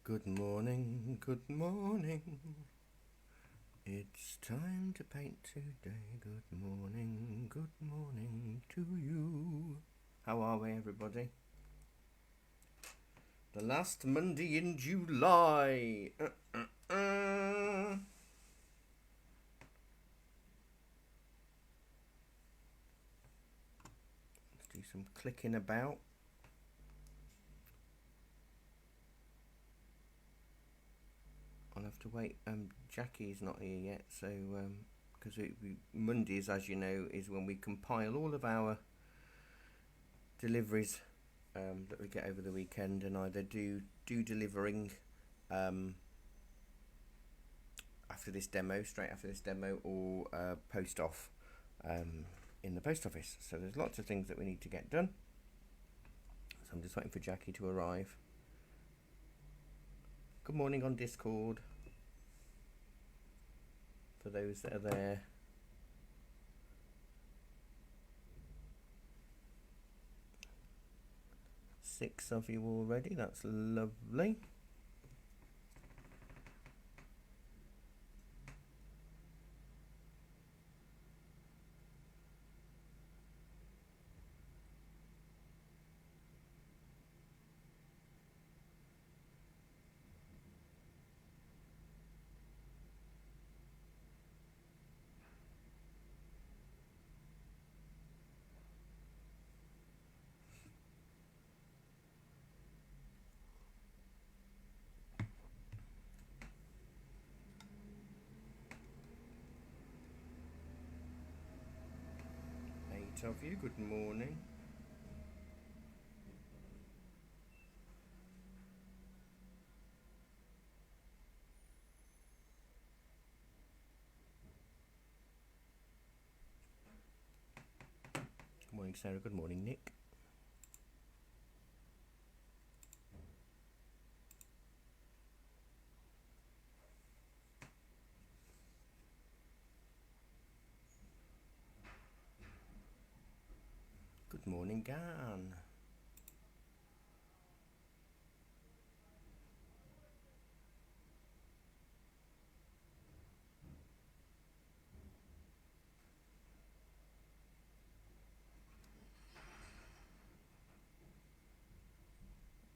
Good morning, good morning. It's time to paint today. Good morning to you. How are we, everybody? The last Monday in July. Let's do some clicking about. I'll have to wait. Jackie's not here yet, so because Mondays, as you know, is when we compile all of our deliveries that we get over the weekend, and either do delivering straight after this demo, or post off in the post office. So there's lots of things that we need to get done. So I'm just waiting for Jackie to arrive. Good morning on Discord, for those that are there. Six of you already, that's lovely. Of you, good morning. Good morning, Sarah. Good morning, Nick. Good morning, Gan.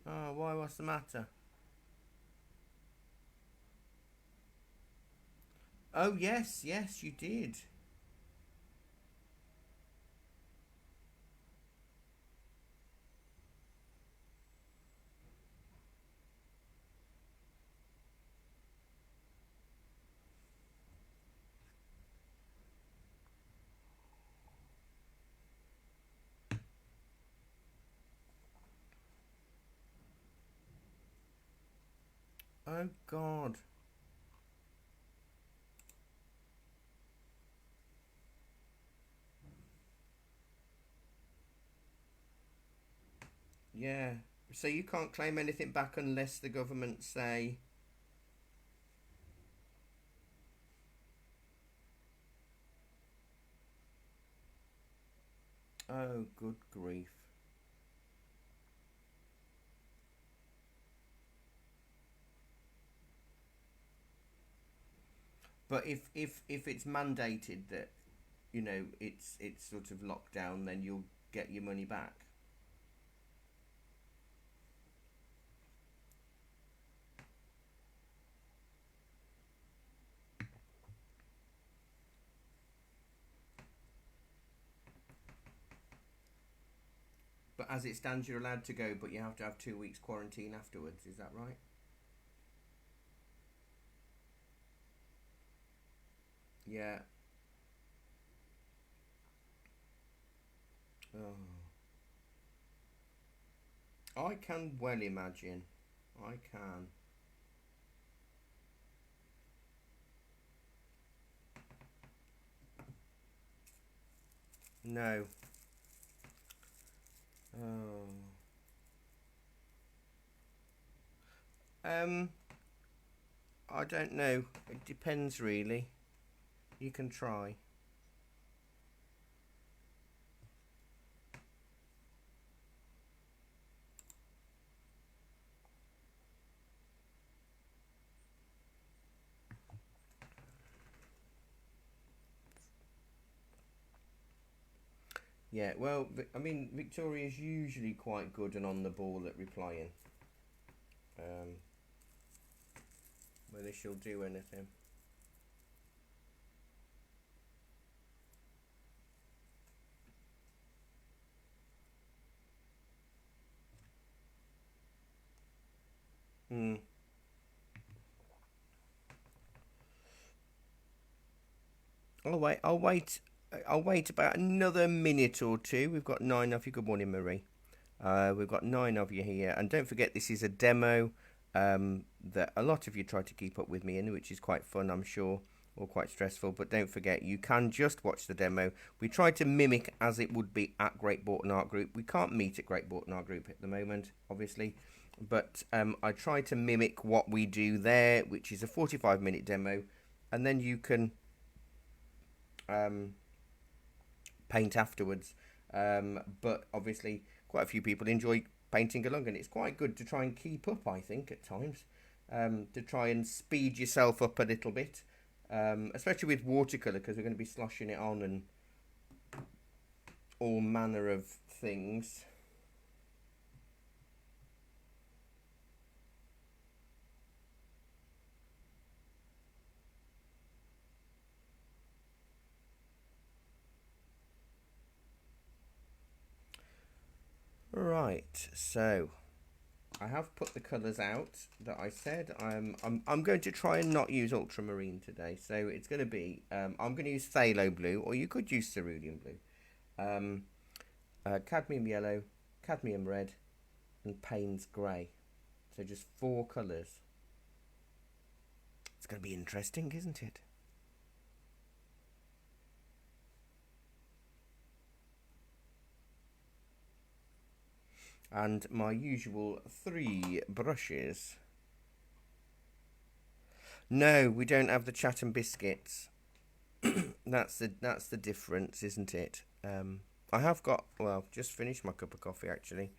Oh, why? What's the matter? Oh, yes, you did. Oh, God. Yeah. So you can't claim anything back unless the government say... Oh, good grief. But if it's mandated that, you know, it's sort of locked down, then you'll get your money back. But as it stands, you're allowed to go, but you have to have 2 weeks quarantine afterwards. Is that right? Yeah. Oh. I can well imagine. I can. No. Oh. I don't know. It depends really. You can try. Yeah, well, I mean, Victoria's usually quite good and on the ball at replying. Whether she'll do anything. Hmm. I'll wait. I'll wait. I'll wait about another minute or two. We've got 9 of you. Good morning, Marie. We've got 9 of you here, and don't forget this is a demo that a lot of you try to keep up with me in, which is quite fun, I'm sure, or quite stressful. But don't forget, you can just watch the demo. We try to mimic as it would be at Great Borton Art Group. We can't meet at Great Borton Art Group at the moment, obviously, but I try to mimic what we do there, which is a 45-minute demo, and then you can paint afterwards. But obviously, quite a few people enjoy painting along, and it's quite good to try and keep up, I think, at times, to try and speed yourself up a little bit, especially with watercolour, because we're going to be sloshing it on and all manner of things. Right, so I have put the colours out that I said. I'm going to try and not use ultramarine today. So it's going to be I'm going to use phthalo blue, or you could use cerulean blue, cadmium yellow, cadmium red, and Payne's grey. So just 4 colours. It's going to be interesting, isn't it? And my usual 3 brushes. No, we don't have the Chatham biscuits. That's the difference, isn't it? I have got, well, just finished my cup of coffee actually.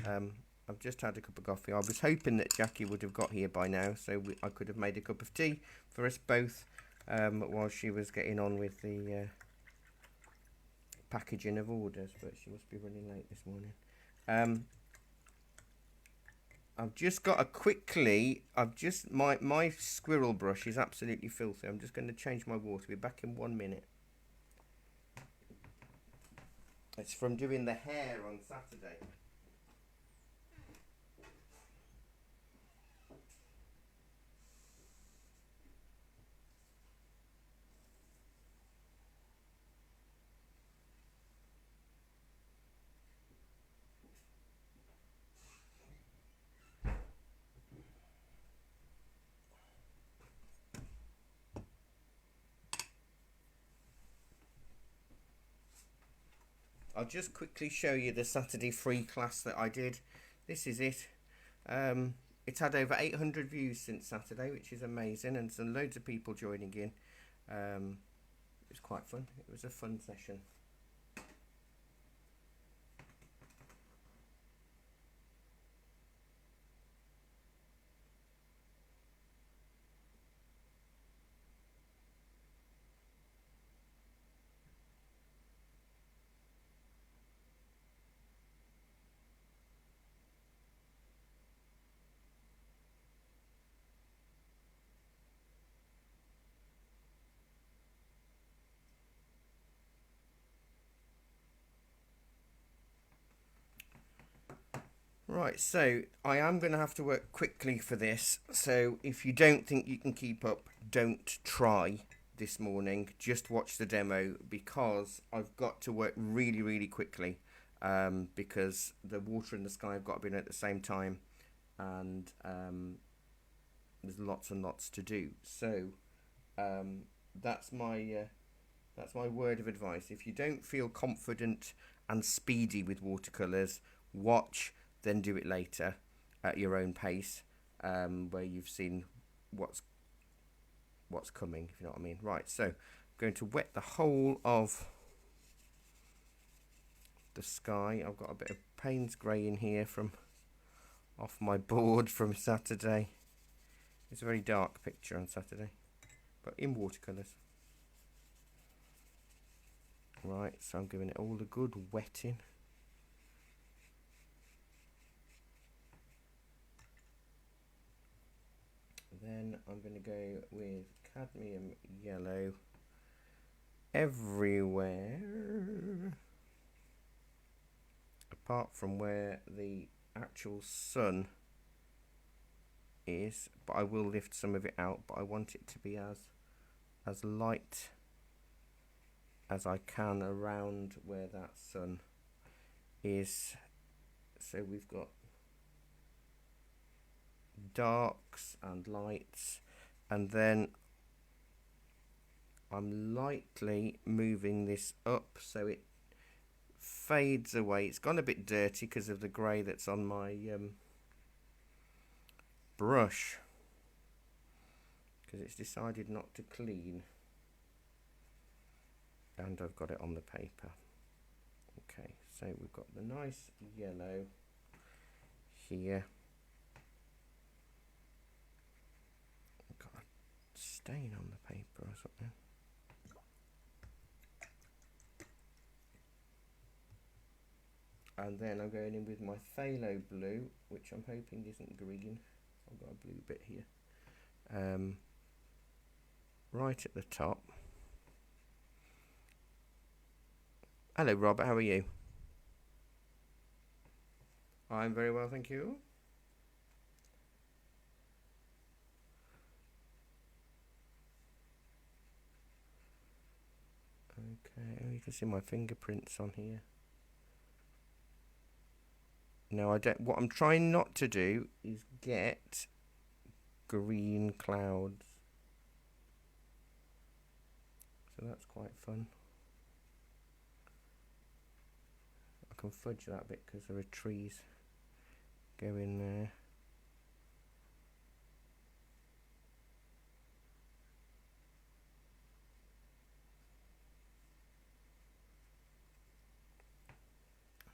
I've just had a cup of coffee. I was hoping that Jackie would have got here by now, so I could have made a cup of tea for us both while she was getting on with the packaging of orders. But she must be running late this morning. I've just got my squirrel brush is absolutely filthy. I'm just going to change my water. Be back in 1 minute. It's from doing the hair on Saturday. I'll just quickly show you the Saturday free class that I did. This is it. It's had over 800 views since Saturday, which is amazing, and some loads of people joining in. It was quite fun. It was a fun session. Right, so I am going to have to work quickly for this. So if you don't think you can keep up, don't try this morning. Just watch the demo, because I've got to work really, really quickly, because the water and the sky have got to be in at the same time, and there's lots and lots to do. So that's my That's my word of advice. If you don't feel confident and speedy with watercolours, watch, then do it later at your own pace, where you've seen what's coming, if you know what I mean. Right, so I'm going to wet the whole of the sky. I've got a bit of Payne's grey in here from off my board from Saturday. It's a very dark picture on Saturday, but in watercolours. Right, so I'm giving it all a good wetting. Then I'm going to go with cadmium yellow everywhere, apart from where the actual sun is, but I will lift some of it out, but I want it to be as light as I can around where that sun is. So we've got darks and lights, and then I'm lightly moving this up so it fades away. It's gone a bit dirty because of the grey that's on my brush, because it's decided not to clean, and I've got it on the paper. Okay, so we've got the nice yellow here. I've got a stain on the paper or something. And then I'm going in with my phthalo blue, which I'm hoping isn't green. I've got a blue bit here. Right at the top. Hello, Robert, how are you? I'm very well, thank you. Okay, you can see my fingerprints on here. No, I don't. What I'm trying not to do is get green clouds. So that's quite fun. I can fudge that bit because there are trees going there.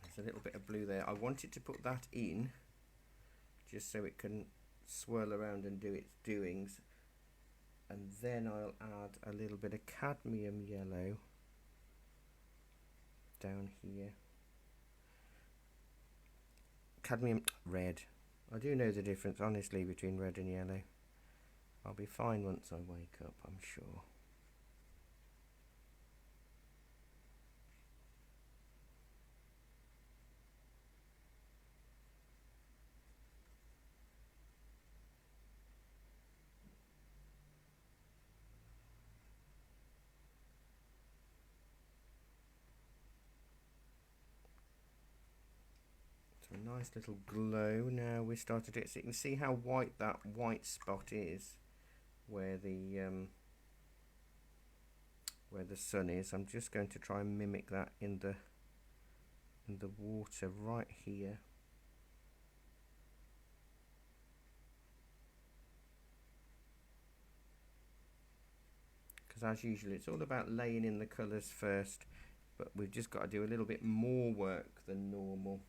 There's a little bit of blue there. I wanted to put that in just so it can swirl around and do its doings, and then I'll add a little bit of cadmium yellow down here. Cadmium red. I do know the difference, honestly, between red and yellow. I'll be fine once I wake up, I'm sure. So a nice little glow now we started it. So you can see how white that white spot is where the sun is. I'm just going to try and mimic that in the water right here. Because as usual, it's all about laying in the colours first, but we've just got to do a little bit more work than normal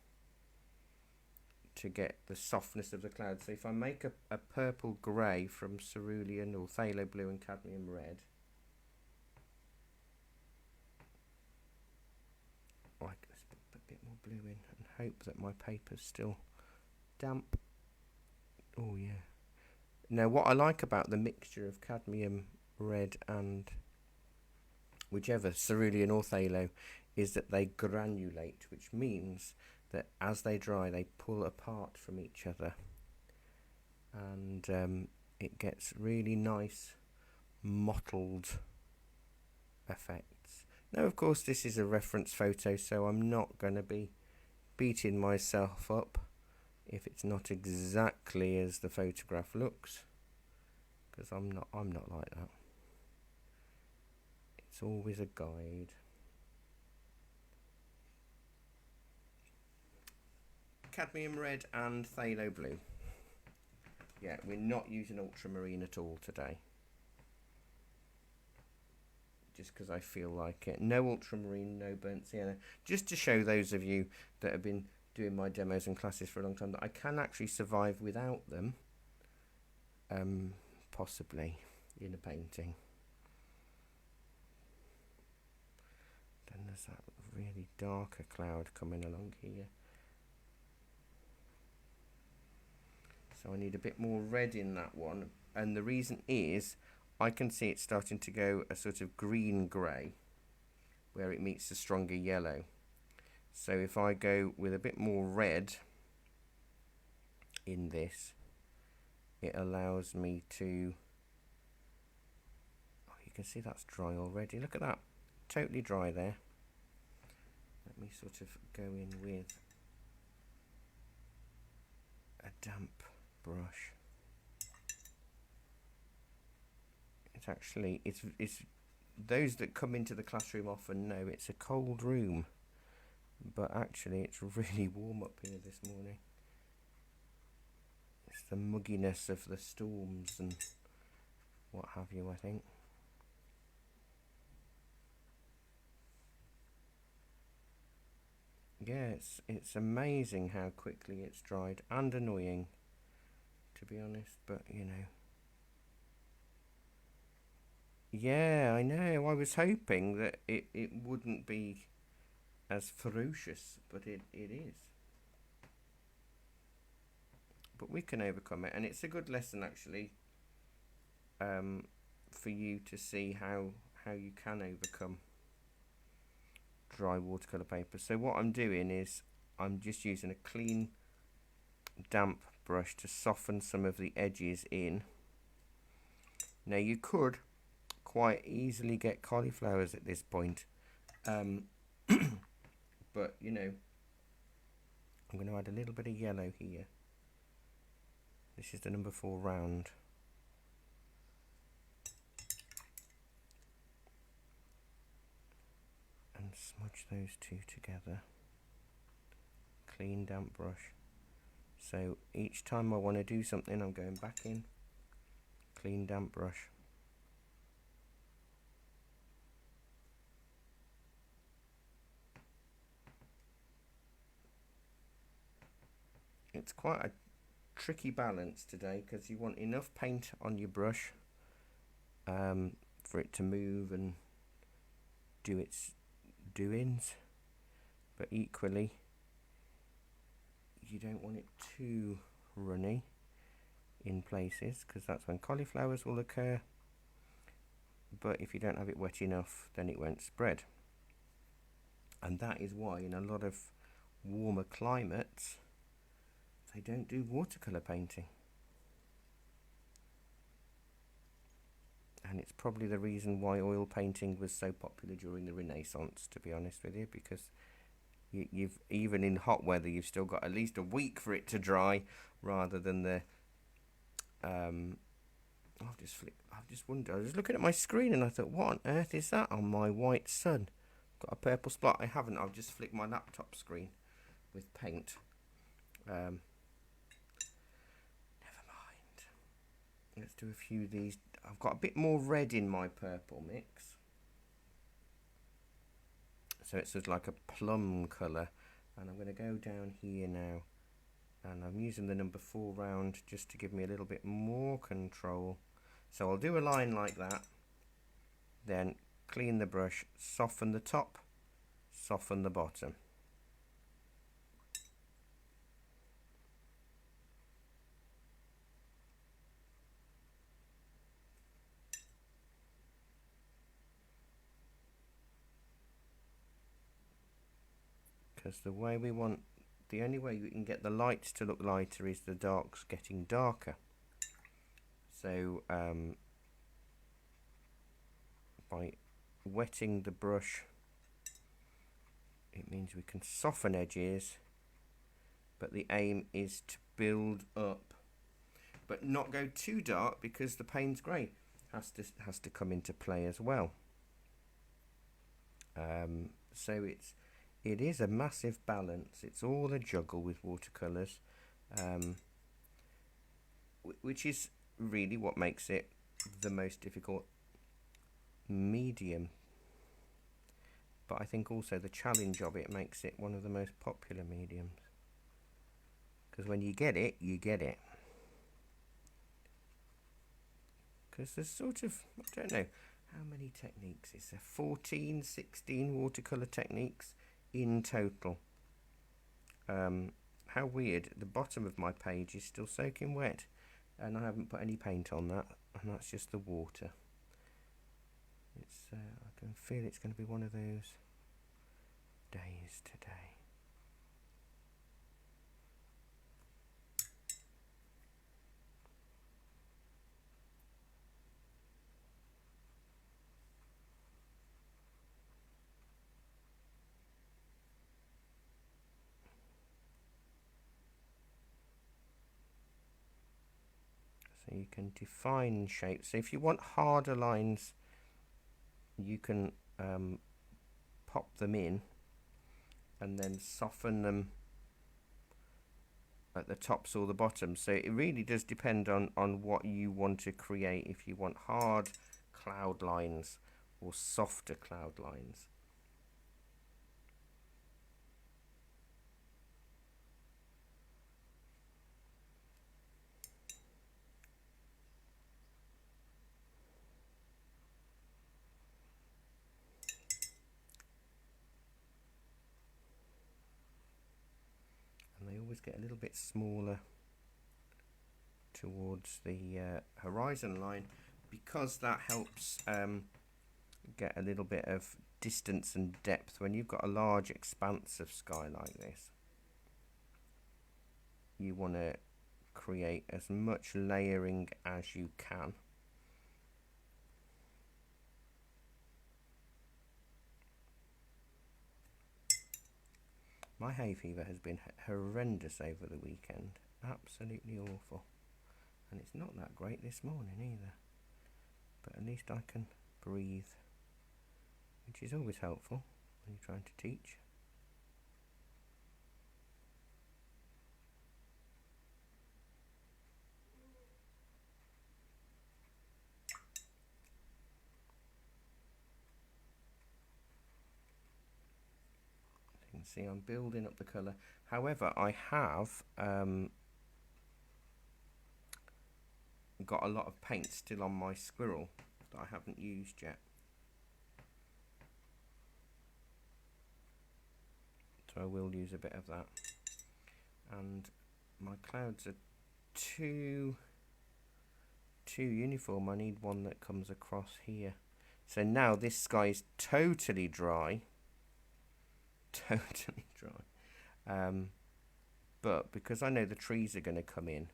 to get the softness of the cloud. So if I make a purple grey from cerulean or phthalo blue and cadmium red, like, let's put a bit more blue in and hope that my paper's still damp. Oh yeah. Now what I like about the mixture of cadmium red and whichever, cerulean or phthalo, is that they granulate, which means that as they dry they pull apart from each other, and it gets really nice mottled effects. Now of course this is a reference photo, so I'm not going to be beating myself up if it's not exactly as the photograph looks, because I'm not like that. It's It's always a guide. Cadmium red and phthalo blue. Yeah, we're not using ultramarine at all today. Just because I feel like it. No ultramarine, no burnt sienna. Just to show those of you that have been doing my demos and classes for a long time that I can actually survive without them. Possibly in a painting. Then there's that really darker cloud coming along here. So I need a bit more red in that one, and the reason is I can see it starting to go a sort of green-grey where it meets the stronger yellow. So if I go with a bit more red in this, it allows me to... Oh, you can see that's dry already. Look at that. Totally dry there. Let me sort of go in with a damp brush. It's actually, it's those that come into the classroom often know it's a cold room, but actually it's really warm up here this morning. It's the mugginess of the storms and what have you, I think. Yeah, it's amazing how quickly it's dried, and annoying, to be honest, but you know. Yeah, I know. I was hoping that it wouldn't be as ferocious, but it is. But we can overcome it, and it's a good lesson actually, for you to see how you can overcome dry watercolour paper. So what I'm doing is I'm just using a clean damp brush to soften some of the edges in. Now you could quite easily get cauliflowers at this point, but you know, I'm going to add a little bit of yellow here. This is the number 4 round. And smudge those two together. Clean damp brush. So each time I want to do something, I'm going back in. Clean damp brush. It's quite a tricky balance today because you want enough paint on your brush for it to move and do its doings, but equally you don't want it too runny in places because that's when cauliflowers will occur, but if you don't have it wet enough then it won't spread, and that is why in a lot of warmer climates they don't do watercolour painting. And it's probably the reason why oil painting was so popular during the Renaissance, to be honest with you, because you've even in hot weather you've still got at least a week for it to dry, rather than the I've just wondered, I was looking at my screen and I thought, what on earth is that on my white sun? Got a purple spot. I haven't, I've just flicked my laptop screen with paint. Never mind. Let's do a few of these. I've got a bit more red in my purple mix, so it's sort of like a plum colour, and I'm going to go down here now, and I'm using the number 4 round just to give me a little bit more control. So I'll do a line like that, then clean the brush, soften the top, soften the bottom. Because the way we want, the only way you can get the lights to look lighter is the darks getting darker. So by wetting the brush, it means we can soften edges, but the aim is to build up, but not go too dark, because the Payne's grey has to come into play as well. So it is a massive balance. It's all a juggle with watercolours, which is really what makes it the most difficult medium. But I think also the challenge of it makes it one of the most popular mediums. Because when you get it, you get it. Because there's sort of, I don't know, how many techniques is there? 14, 16 watercolour techniques in total. How weird, the bottom of my page is still soaking wet and I haven't put any paint on that, and that's just the water. It's I can feel it's going to be one of those days today. So you can define shapes. So if you want harder lines, you can pop them in and then soften them at the tops or the bottoms. So it really does depend on what you want to create, if you want hard cloud lines or softer cloud lines. And they always get a little bit smaller towards the horizon line, because that helps get a little bit of distance and depth when you've got a large expanse of sky like this. You want to create as much layering as you can. My hay fever has been horrendous over the weekend, absolutely awful, and it's not that great this morning either, but at least I can breathe, which is always helpful when you're trying to teach. You can see I'm building up the colour. However, I have got a lot of paint still on my squirrel that I haven't used yet. So I will use a bit of that. And my clouds are too uniform. I need one that comes across here. So now this sky is totally dry. Totally dry. But because I know the trees are going to come in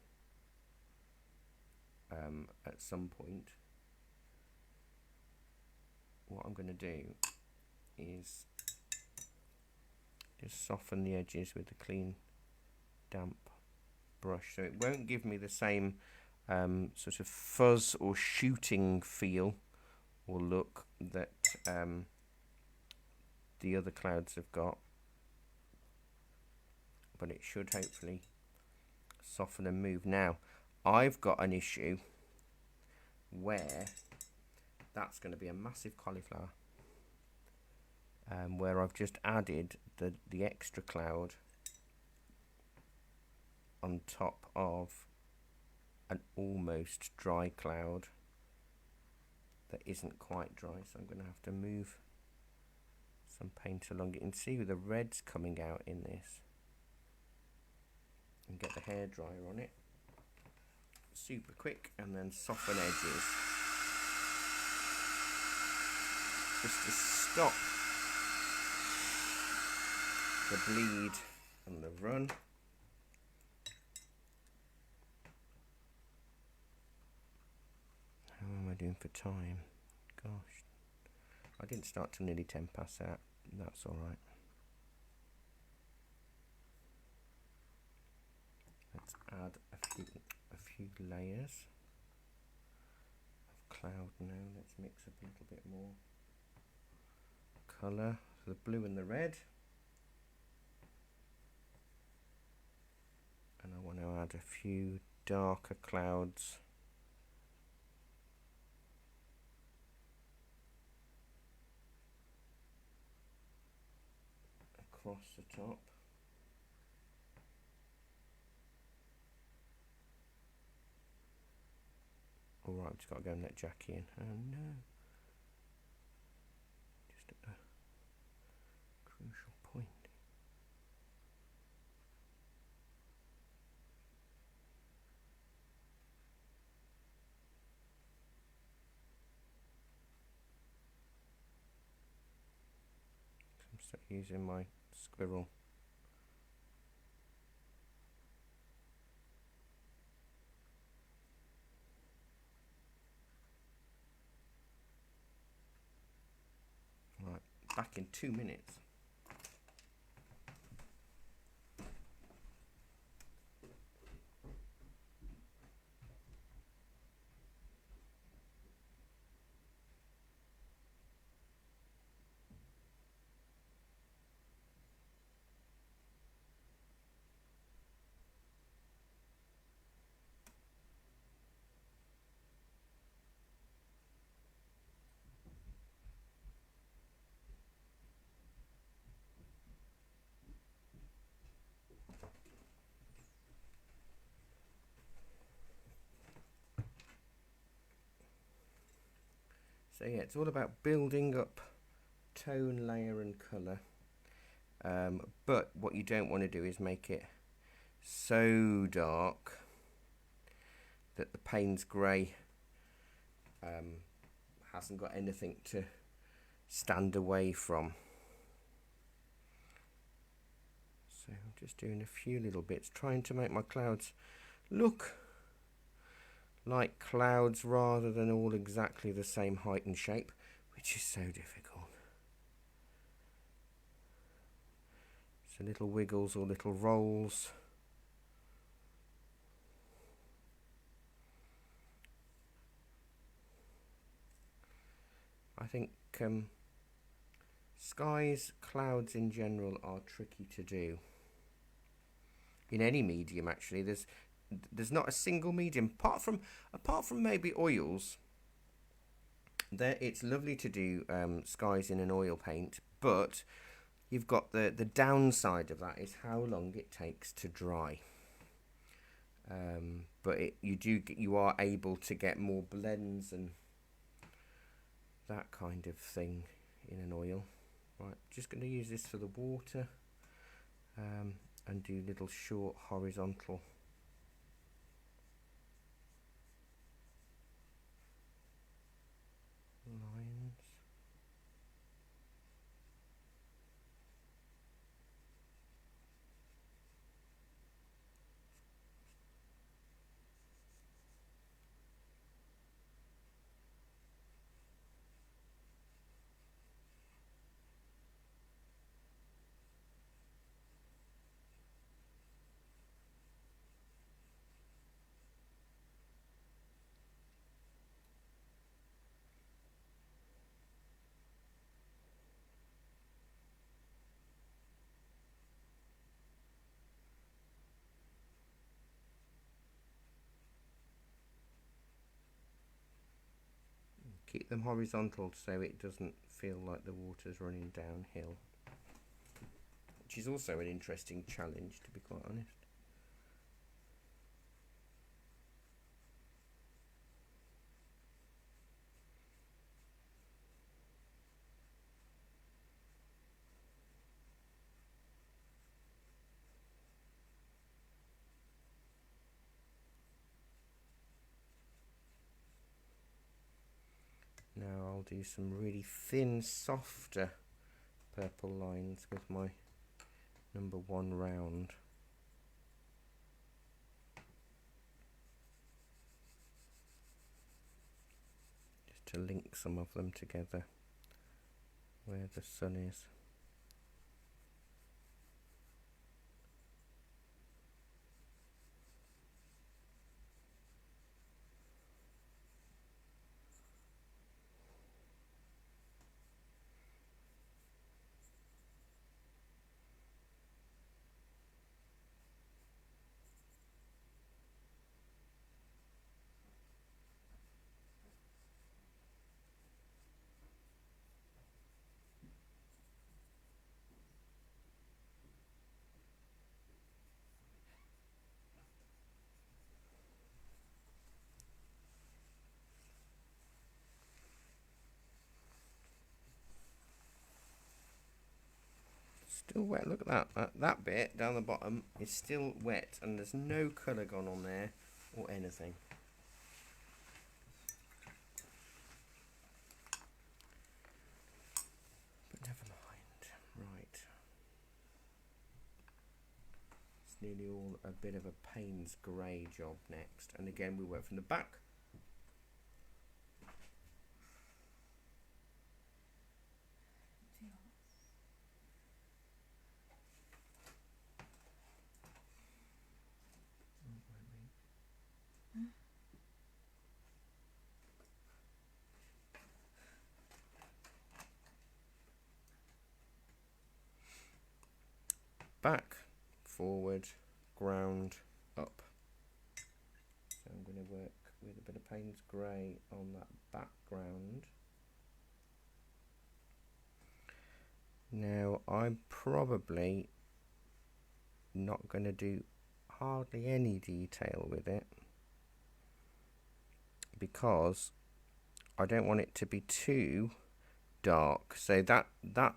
at some point, what I'm going to do is just soften the edges with a clean damp brush, so it won't give me the same sort of fuzz or shooting feel or look that the other clouds have got, but it should hopefully soften and move. Now I've got an issue where that's going to be a massive cauliflower, where I've just added the extra cloud on top of an almost dry cloud that isn't quite dry, so I'm going to have to move some paint along it. You can see the red's coming out in this, and get the hairdryer on it super quick, and then soften edges just to stop the bleed and the run. How am I doing for time? Gosh, I didn't start till nearly 10 past that. That's all right. Let's add a few layers of cloud now. Let's mix up a little bit more colour, the blue and the red. And I want to add a few darker clouds across the top. Alright, I've just got to go and let Jackie in. Oh no. Just at a crucial point. I'm still using my squirrel. Right, back in 2 minutes. So yeah, it's all about building up tone, layer and colour. But what you don't want to do is make it so dark that the Payne's grey hasn't got anything to stand away from. So I'm just doing a few little bits, trying to make my clouds look like clouds rather than all exactly the same height and shape, which is so difficult. So little wiggles or little rolls. I think skies, clouds in general are tricky to do. In any medium actually, there's not a single medium apart from maybe oils. There, it's lovely to do skies in an oil paint, but you've got the downside of that is how long it takes to dry. But you are able to get more blends and that kind of thing in an oil. Right, just going to use this for the water and do little short horizontal lines. Keep them horizontal so it doesn't feel like the water's running downhill, which is also an interesting challenge, to be quite honest. Now I'll do some really thin, softer purple lines with my number 1 round. Just to link some of them together where the sun is. Still wet. Look at that. That bit down the bottom is still wet, and there's no colour gone on there or anything. But never mind. Right. It's nearly all a bit of a Payne's grey job next. And again, we work from the back. Back, forward, ground, up. So I'm going to work with a bit of Payne's grey on that background. Now I'm probably not going to do hardly any detail with it because I don't want it to be too dark. So that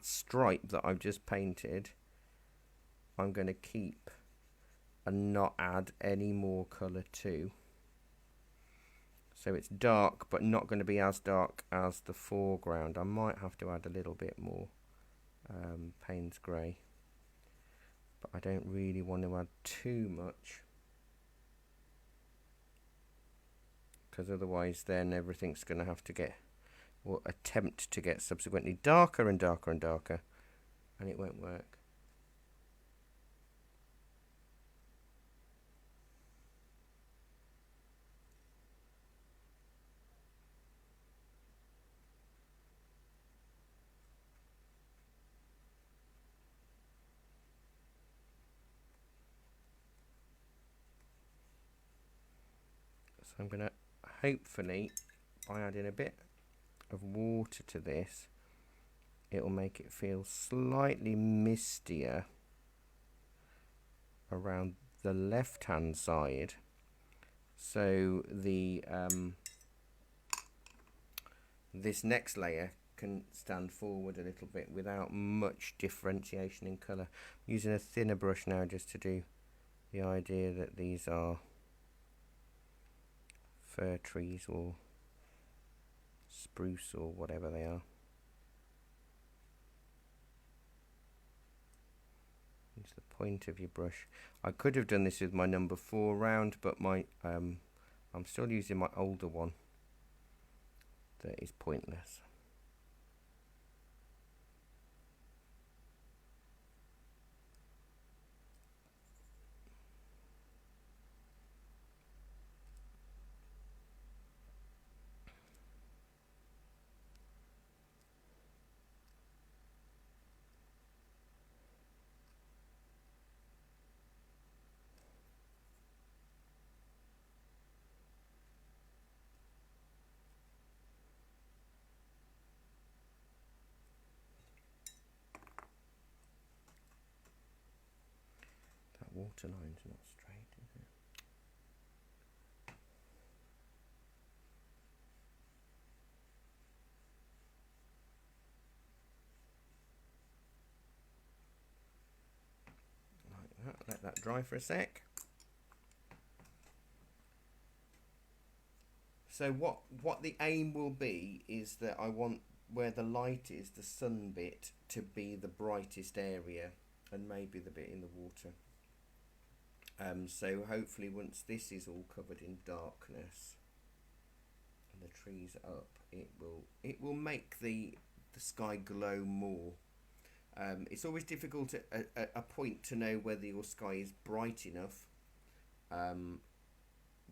stripe that I've just painted, I'm going to keep and not add any more colour to. So it's dark, but not going to be as dark as the foreground. I might have to add a little bit more Payne's grey, but I don't really want to add too much, because otherwise then everything's going to have to get, or attempt to get subsequently darker and darker and darker, and it won't work. So I'm going to hopefully, by adding a bit of water to this, it'll make it feel slightly mistier around the left hand side, so the this next layer can stand forward a little bit without much differentiation in colour. I'm using a thinner brush now just to do the idea that these are fir trees or spruce or whatever they are. Use the point of your brush. I could have done this with my number 4 round, but my I'm still using my older one that is pointless. That water line's not straight, is it? Like that. Let that dry for a sec. So what the aim will be is that I want where the light is, the sun bit, to be the brightest area, and maybe the bit in the water. So hopefully once this is all covered in darkness and the trees are up, it will make the sky glow more. It's always difficult at a point to know whether your sky is bright enough,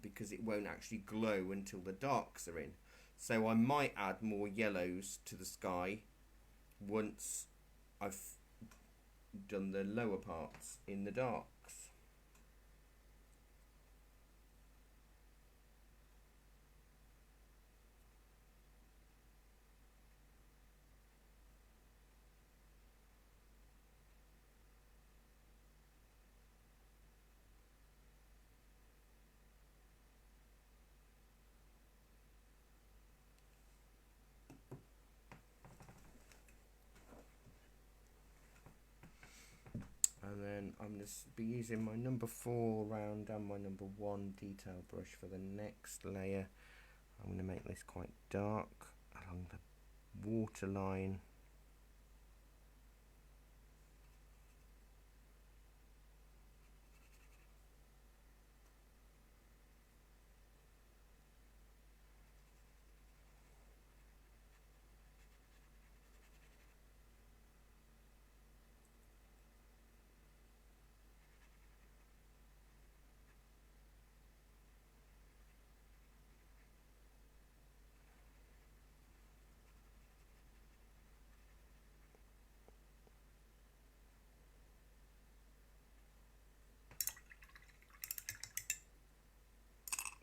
because it won't actually glow until the darks are in. So I might add more yellows to the sky once I've done the lower parts in the darks. then I'm going to be using my number 4 round and my number 1 detail brush for the next layer. I'm going to make this quite dark along the waterline.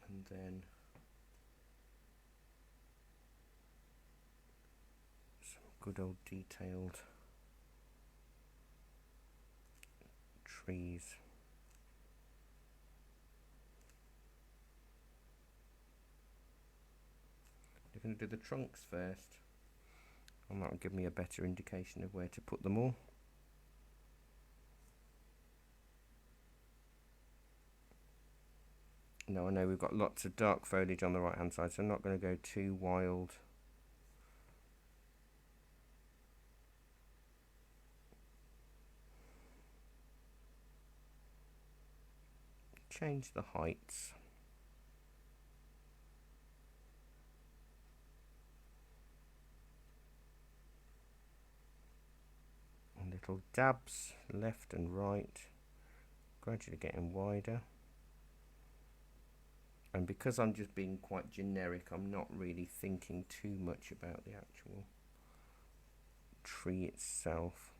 And then some good old detailed trees. You're going to do the trunks first, and that will give me a better indication of where to put them all. Now I know we've got lots of dark foliage on the right hand side, so I'm not going to go too wild. Change the heights. And little dabs left and right, gradually getting wider. And because I'm just being quite generic, I'm not really thinking too much about the actual tree itself.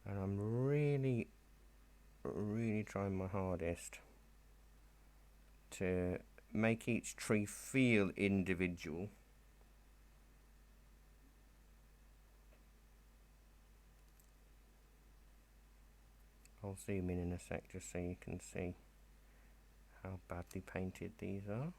And I'm really trying my hardest to make each tree feel individual. I'll zoom in a sec just so you can see how badly painted these are.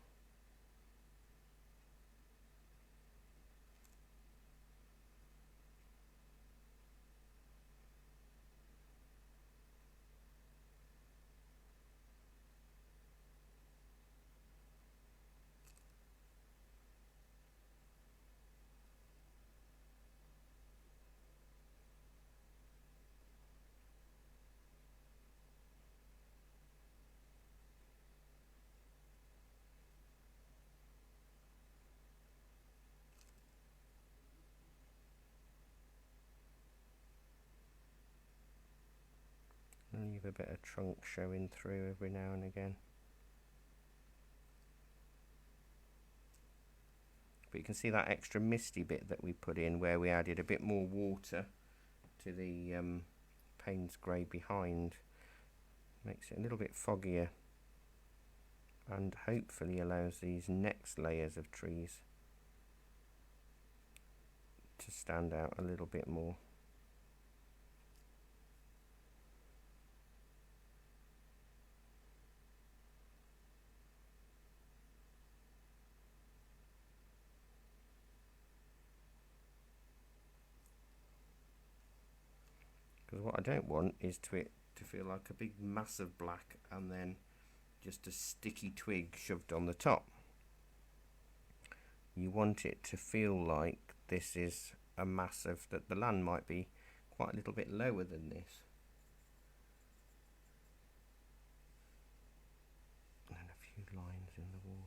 And leave a bit of trunk showing through every now and again. But you can see that extra misty bit that we put in where we added a bit more water to the Payne's grey behind. Makes it a little bit foggier and hopefully allows these next layers of trees to stand out a little bit more. Because what I don't want is to feel like a big mass of black and then just a sticky twig shoved on the top. You want it to feel like this is a mass of, that the land might be quite a little bit lower than this. And a few lines in the water.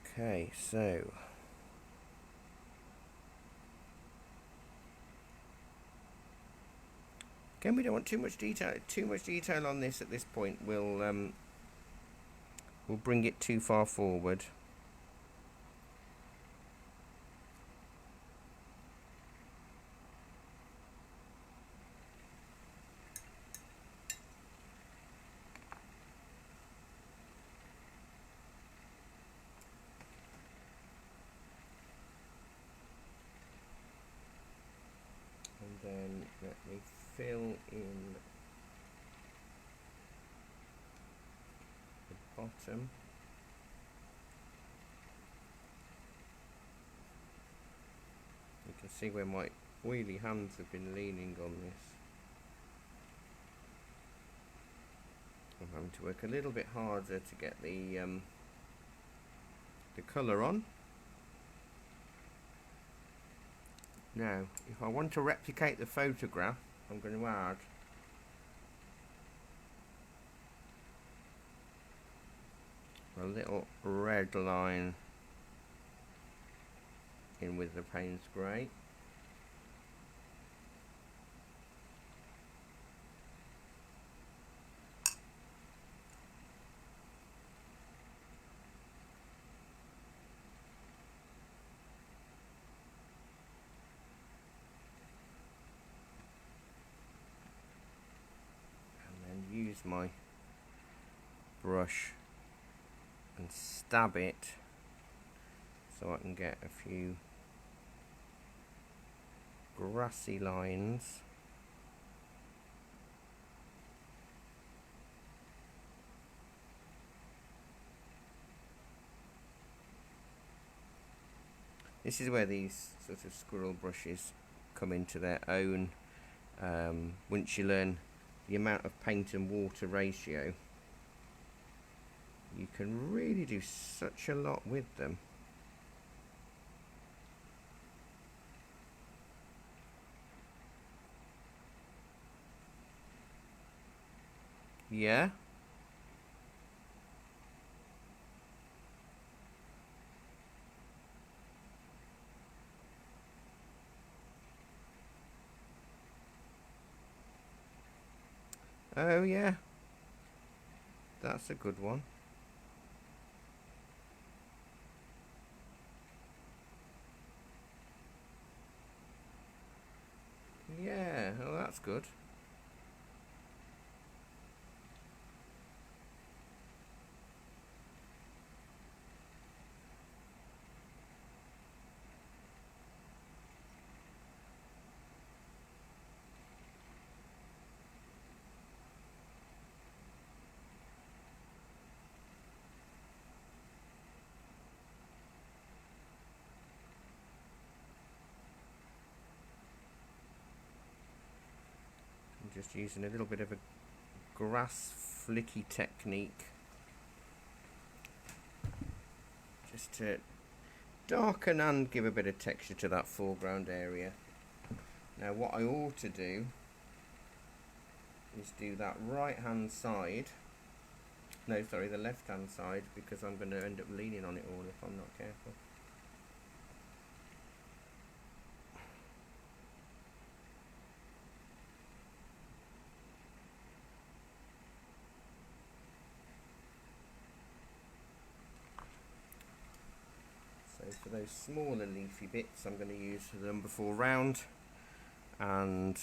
Okay, so again, we don't want too much detail. Too much detail on this at this point will bring it too far forward. And then let me fill in the bottom. You can see where my oily hands have been leaning on this. I'm having to work a little bit harder to get the colour on. Now, if I want to replicate the photograph, I'm going to add a little red line in with the Payne's grey. Use my brush and stab it so I can get a few grassy lines. This is where these sort of squirrel brushes come into their own. Once you learn the amount of paint and water ratio, you can really do such a lot with them. Yeah. Oh yeah, that's a good one. Yeah, oh that's good. I'm just using a little bit of a grass flicky technique just to darken and give a bit of texture to that foreground area. Now what I ought to do is do that right hand side, no sorry, the left hand side, because I'm going to end up leaning on it all if I'm not careful. So for those smaller leafy bits I'm going to use the number 4 round and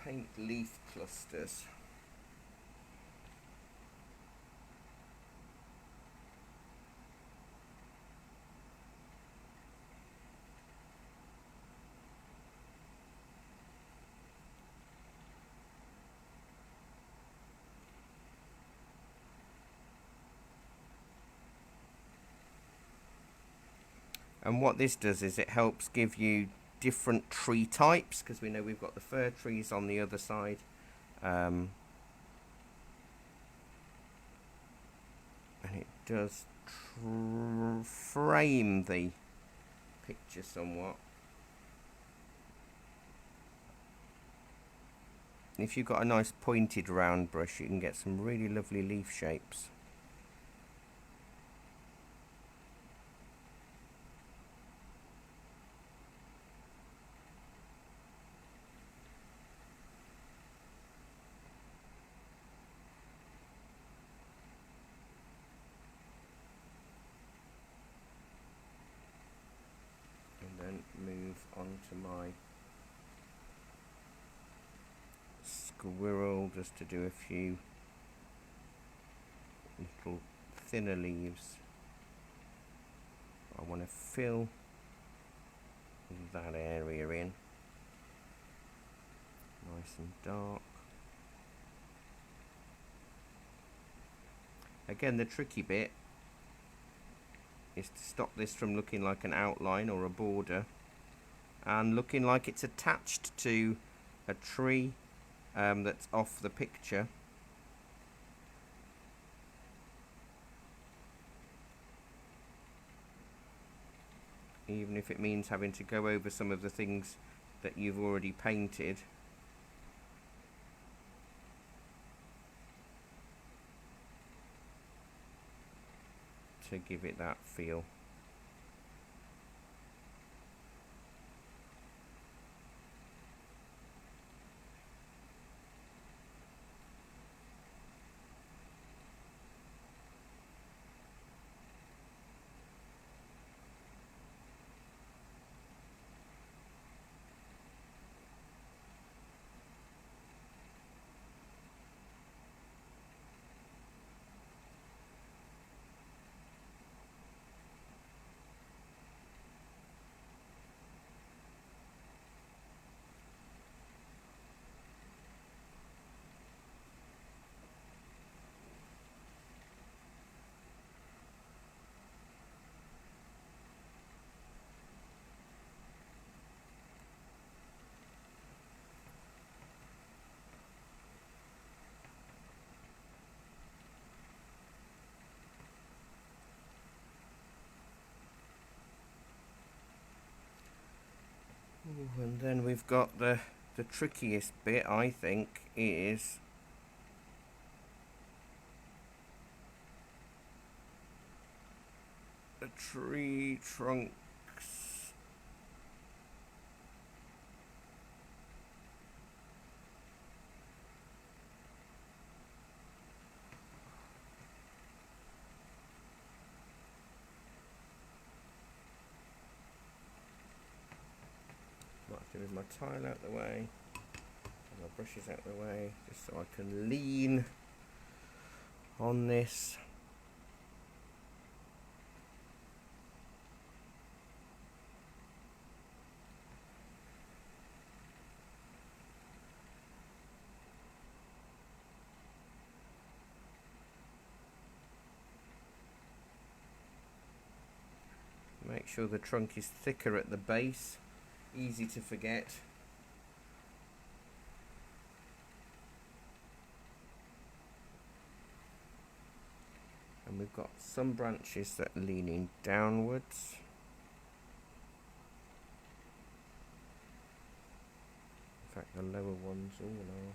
paint leaf clusters. And what this does is it helps give you different tree types, because we know we've got the fir trees on the other side. And it does frame the picture somewhat. If you've got a nice pointed round brush, you can get some really lovely leaf shapes. squirrel just to do a few little thinner leaves. I want to fill that area in nice and dark. Again, the tricky bit is to stop this from looking like an outline or a border and looking like it's attached to a tree that's off the picture. Even if it means having to go over some of the things that you've already painted. To give it that feel. Ooh, and then we've got the trickiest bit, I think, is the tree trunks. With my tile out the way and my brushes out the way, just so I can lean on this. Make sure the trunk is thicker at the base. Easy to forget. And we've got some branches that are leaning downwards. In fact, the lower ones all are.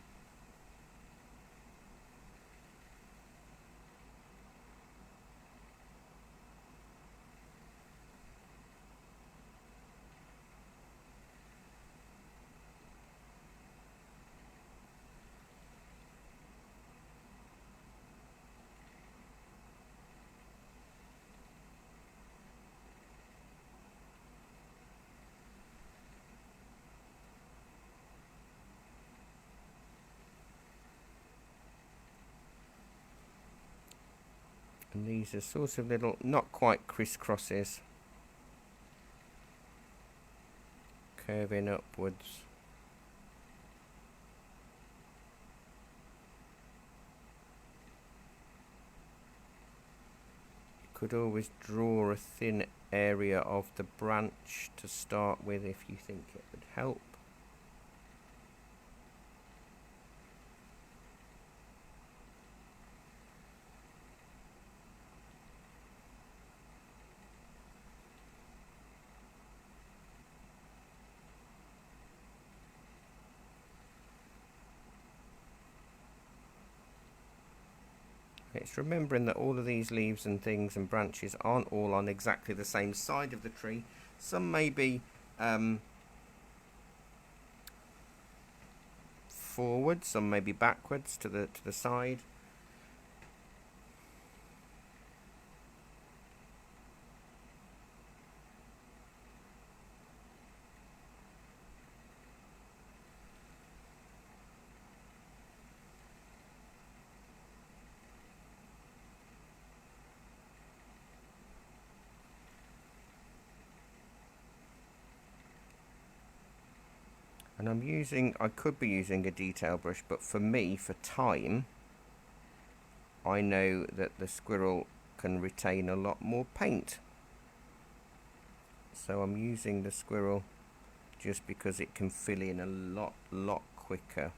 And these are sort of little, not quite crisscrosses, curving upwards. You could always draw a thin area of the branch to start with if you think it would help. It's remembering that all of these leaves and things and branches aren't all on exactly the same side of the tree. Some may be forward, some may be backwards to the side. And I'm using, I could be using a detail brush, but for me, for time, I know that the squirrel can retain a lot more paint. So I'm using the squirrel just because it can fill in a lot quicker.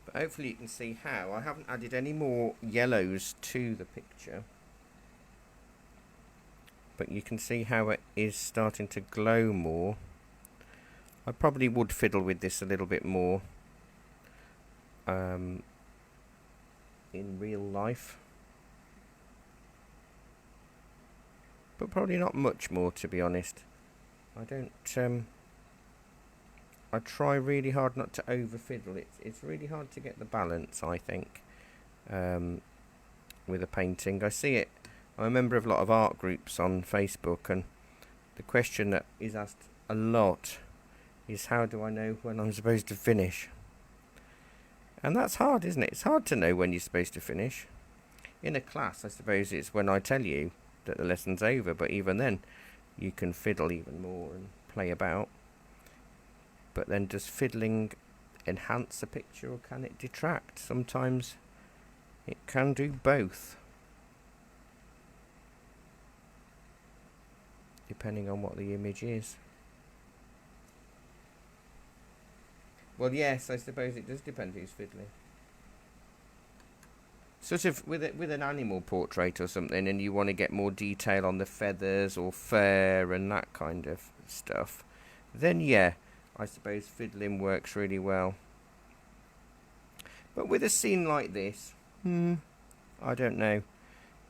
But hopefully you can see how I haven't added any more yellows to the picture. But you can see how it is starting to glow more. I probably would fiddle with this a little bit more in real life. But probably not much more, to be honest. I don't... I try really hard not to over fiddle. It's really hard to get the balance, I think, with a painting. I see it. I'm a member of a lot of art groups on Facebook, and the question that is asked a lot is, how do I know when I'm supposed to finish? And that's hard, isn't it? It's hard to know when you're supposed to finish. In a class, I suppose it's when I tell you that the lesson's over, but even then, you can fiddle even more and play about. But then does fiddling enhance a picture, or can it detract? Sometimes it can do both, depending on what the image is. Well, yes, I suppose it does depend who's fiddling. Sort of with an animal portrait or something, and you want to get more detail on the feathers or fur and that kind of stuff, then yeah, I suppose fiddling works really well. But with a scene like this, I don't know.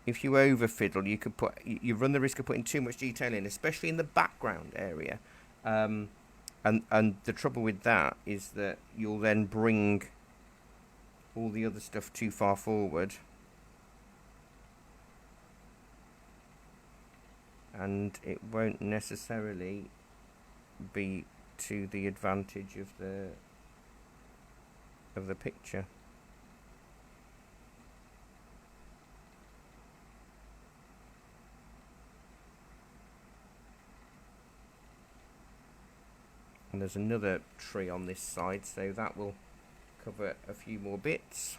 If you over fiddle, you run the risk of putting too much detail in, especially in the background area. And the trouble with that is that you'll then bring all the other stuff too far forward, and it won't necessarily be to the advantage of the picture. And there's another tree on this side, so that will cover a few more bits.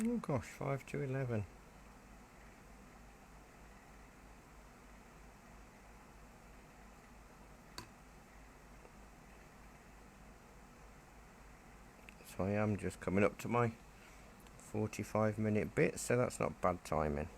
Oh gosh, 5 to 11. So I am just coming up to my 45-minute bit, so that's not bad timing.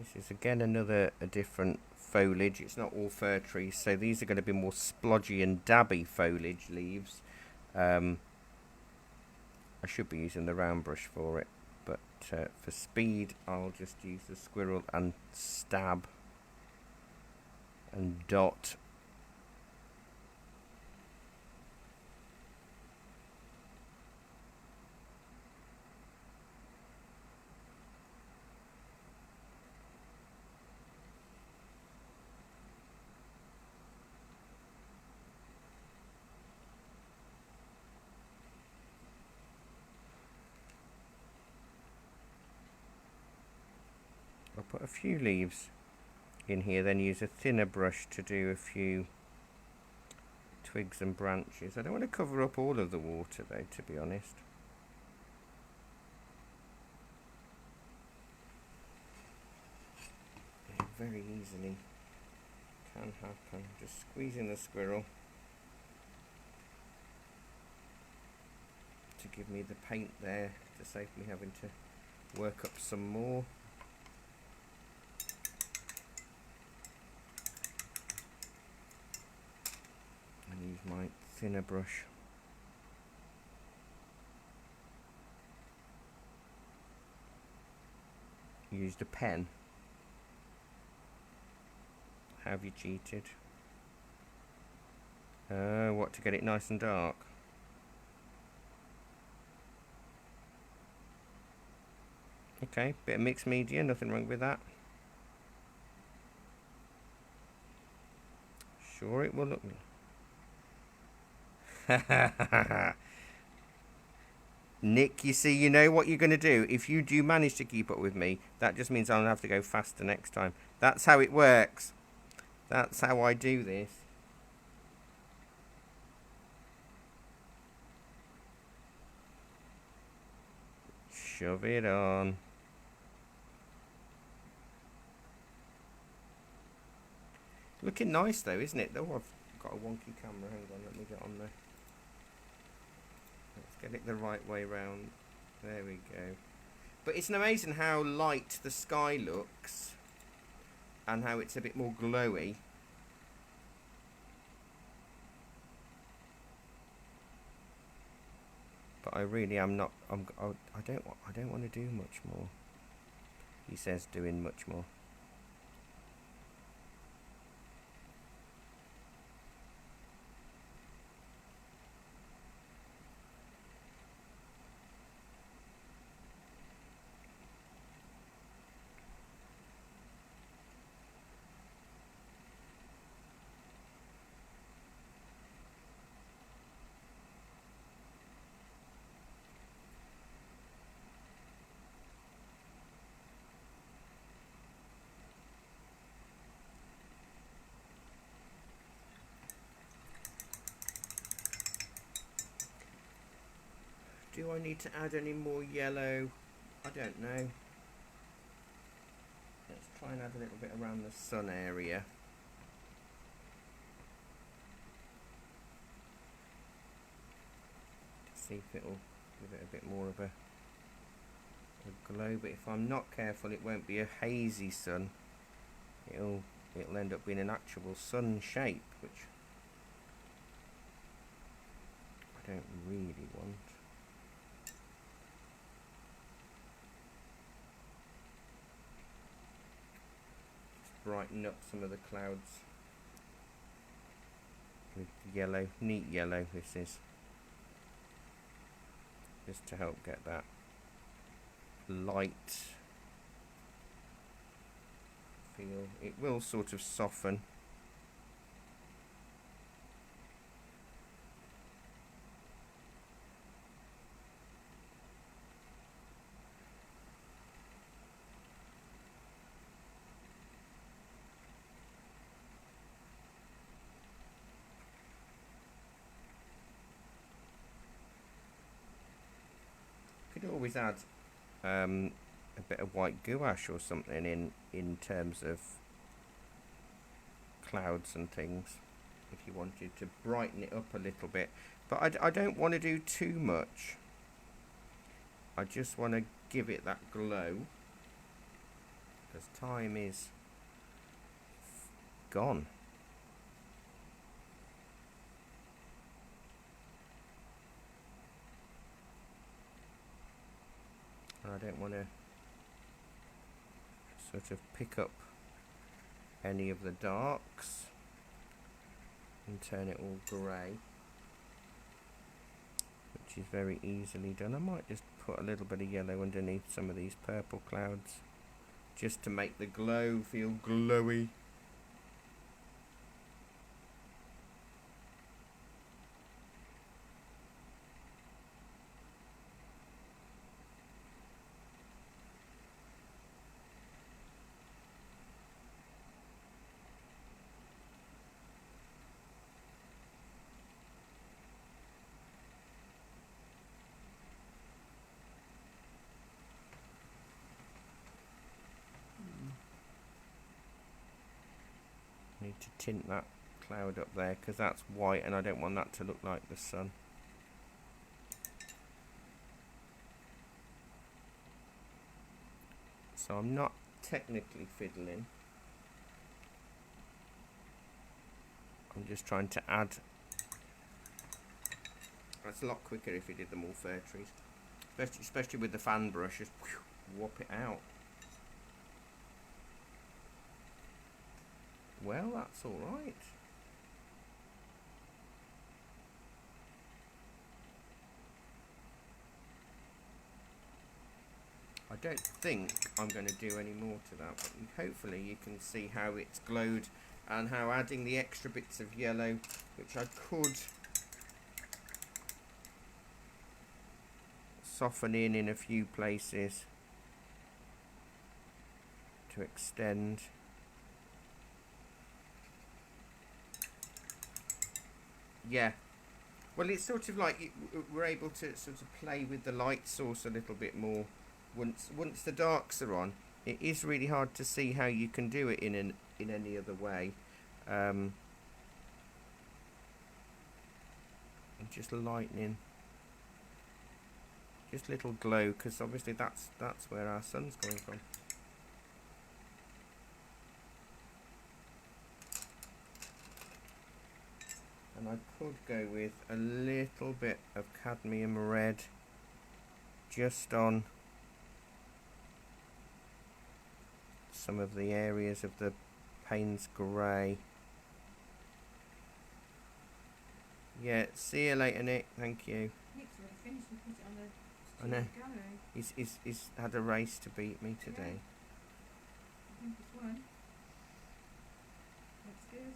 This is again a different foliage. It's not all fir trees, so these are going to be more splodgy and dabby foliage leaves. I should be using the round brush for it, but for speed I'll just use the squirrel and stab and dot. I'll put a few leaves in here, then use a thinner brush to do a few twigs and branches. I don't want to cover up all of the water though, to be honest. It very easily can happen. Just squeezing the squirrel to give me the paint there to save me having to work up some more. And use my thinner brush. Used a pen. Have you cheated? What, to get it nice and dark? Okay, bit of mixed media, nothing wrong with that. Sure it will look... Nick, you see, you know what you're going to do. If you do manage to keep up with me, that just means I'll have to go faster next time. That's how it works. That's how I do this. Shove it on. Looking nice though, isn't it? Oh, I've got a wonky camera. Hang on, let me get on there. Let's get it the right way round. There we go. But it's amazing how light the sky looks and how it's a bit more glowy. But I really am not. I don't want to do much more. He says doing much more. Do I need to add any more yellow? I don't know. Let's try and add a little bit around the sun area. To see if it'll give it a bit more of a glow. But if I'm not careful, it won't be a hazy sun. It'll end up being an actual sun shape, which I don't really want. Brighten up some of the clouds with yellow, neat yellow this is, just to help get that light feel. It will sort of soften. Could always add a bit of white gouache or something in terms of clouds and things, if you wanted to brighten it up a little bit. But I don't want to do too much. I just want to give it that glow. because time is gone. I don't want to sort of pick up any of the darks and turn it all grey, which is very easily done. I might just put a little bit of yellow underneath some of these purple clouds just to make the glow feel glowy. Need to tint that cloud up there because that's white and I don't want that to look like the sun. So I'm not technically fiddling. I'm just trying to add. That's a lot quicker if you did them all fair trees. Especially with the fan brush, just whop it out. Well, that's alright. I don't think I'm going to do any more to that, but hopefully you can see how it's glowed and how adding the extra bits of yellow, which I could soften in a few places to extend. Yeah, well, it's sort of like we're able to sort of play with the light source a little bit more once the darks are on. It is really hard to see how you can do it in any other way. And just lightening, just little glow, because obviously that's where our sun's coming from. And I could go with a little bit of cadmium red just on some of the areas of the Payne's grey. Yeah, see you later, Nick. Thank you. Nick's already finished and put it on the I know. gallery. He's had a race to beat me today. Yeah. I think it's won. That's good.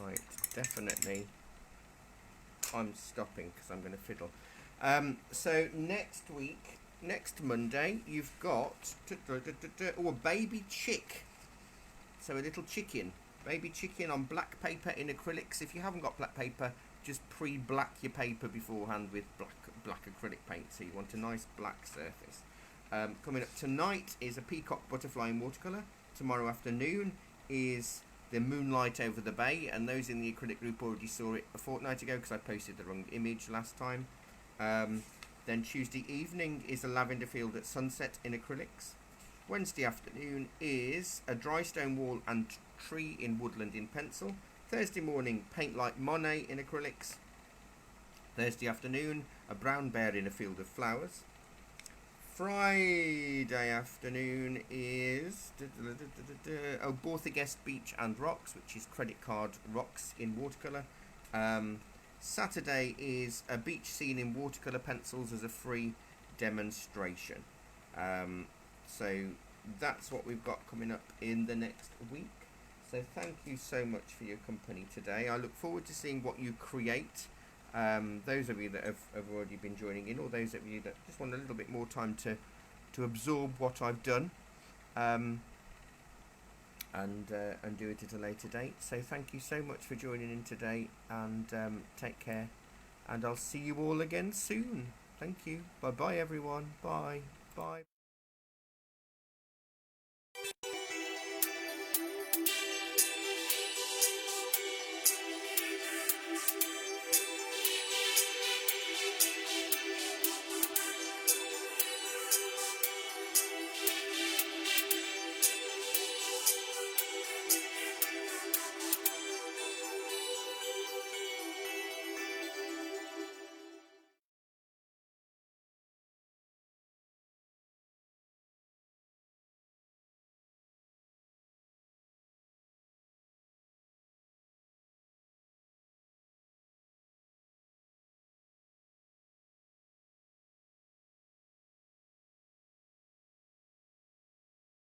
Right, definitely. I'm stopping because I'm going to fiddle. So next week, next Monday, you've got a baby chick. So a little chicken, baby chicken on black paper in acrylics. If you haven't got black paper, just pre-black your paper beforehand with black acrylic paint. So you want a nice black surface. Coming up tonight is a peacock butterfly in watercolour. Tomorrow afternoon is the moonlight over the bay, and those in the acrylic group already saw it a fortnight ago because I posted the wrong image last time. Then Tuesday evening is a lavender field at sunset in acrylics. Wednesday afternoon is a dry stone wall and tree in woodland in pencil. Thursday morning, paint like Monet in acrylics. Thursday afternoon, a brown bear in a field of flowers. Friday afternoon is Borthegest Beach and Rocks, which is credit card rocks in watercolour. Saturday is a beach scene in watercolour pencils as a free demonstration. So that's what we've got coming up in the next week. So thank you so much for your company today. I look forward to seeing what you create. Those of you that have already been joining in, or those of you that just want a little bit more time to absorb what I've done, and do it at a later date. So thank you so much for joining in today, and take care, and I'll see you all again soon. Thank you. Bye bye everyone. Bye.